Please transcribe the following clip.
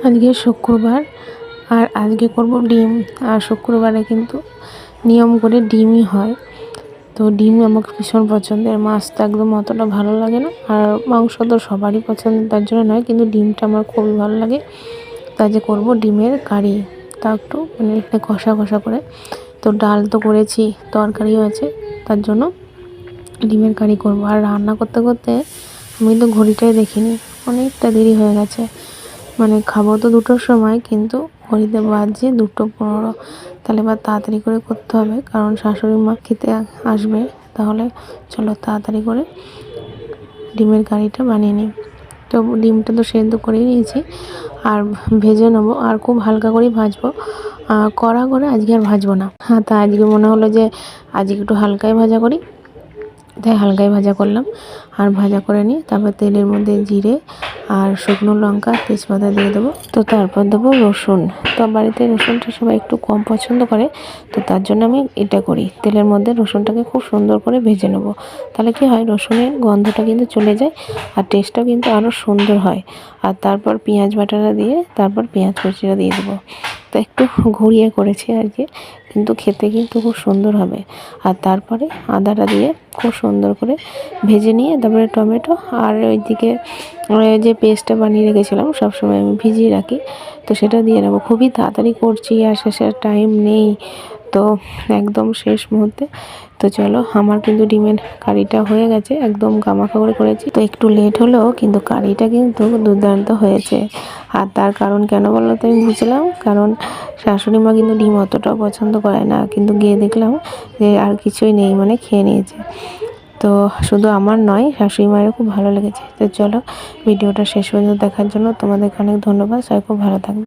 আজকে শুক্রবার আর আজকে করব ডিম। আর শুক্রবারে কিন্তু নিয়ম করে ডিমই হয়। তো ডিম আমার ভীষণ পছন্দের, মাছ তো একদম অতটা ভালো লাগে না, আর মাংস তো সবারই পছন্দ, তার জন্য নয়, কিন্তু ডিমটা আমার খুবই ভালো লাগে। তা যে করব ডিমের কারি, তা একটু মানে একটা কষা কষা করে। তো ডাল তো করেছি, তরকারিও আছে, তার জন্য ডিমের কারি করব। আর রান্না করতে করতে আমি তো ঘড়িটাই দেখিনি, অনেকটা দেরি হয়ে গেছে। মানে খাবো তো 2টোর সময়, কিন্তু ঘড়িতে বাজছে 2:15। তাহলে এবার তাড়াতাড়ি করে করতে হবে, কারণ শাশুড়ি মা খেতে আসবে। তাহলে চলো তাড়াতাড়ি করে ডিমের কারিটা বানিয়ে নিই। তো ডিমটা তো সেদ্ধ করেই নিয়েছি, আর ভেজে নেবো, আর খুব হালকা করেই ভাজবো। কড়া করে আজকে আর ভাজবো না। হ্যাঁ, তা আজকে মনে হলো যে আজকে একটু হালকাই ভাজা করি, তাই হালকাই ভাজা করলাম। আর ভাজা করে নিয়ে তারপর তেলের মধ্যে জিরে আর শুকনো লঙ্কা তেজপাতা দিয়ে দেবো। তো তারপর দেবো রসুন। তো বাড়িতে রসুনটা সবাই একটু কম পছন্দ করে, তো তার জন্য আমি এটা করি, তেলের মধ্যে রসুনটাকে খুব সুন্দর করে ভেজে নেবো। তাহলে কি হয়, রসুনের গন্ধটা কিন্তু চলে যায়, আর টেস্টটাও কিন্তু আরও সুন্দর হয়। আর তারপর পেঁয়াজ বাটাটা দিয়ে তারপর পেঁয়াজ কুচিটা দিয়ে দেবো। তো একটু ঘুরিয়ে করেছি আর কি, কিন্তু খেতে কিন্তু খুব সুন্দর হবে। আর তারপরে আদাটা দিয়ে খুব সুন্দর করে ভেজে নিয়ে তারপরে টমেটো, আর ওইদিকে যে পেস্টটা বানিয়ে রেখেছিলাম, সবসময় আমি ভিজিয়ে রাখি, তো সেটা দিয়ে নেবো। খুবই তাড়াতাড়ি করছি আর শেষে টাইম নেই, তো একদম শেষ মুহূর্তে। তো চলো, আমার কিন্তু ডিমের কারিটা হয়ে গেছে, একদম গামাখা করে করেছি। তো একটু লেট হলেও কিন্তু কারিটা কিন্তু দুর্দান্ত হয়েছে। আর তার কারণ কেন বললো তো আমি বুঝলাম, কারণ শাশুড়ি মা কিন্তু ডিম অতটাও পছন্দ করে না, কিন্তু গিয়ে দেখলাম যে আর কিছুই নেই, মানে খেয়ে নিয়েছে। তো শুধু আমার নয়, শাশুড়ি মায়েরও খুব ভালো লেগেছে। তো চলো, ভিডিওটা শেষ পর্যন্ত দেখার জন্য তোমাদেরকে অনেক ধন্যবাদ। সবাই খুব ভালো থাকবে।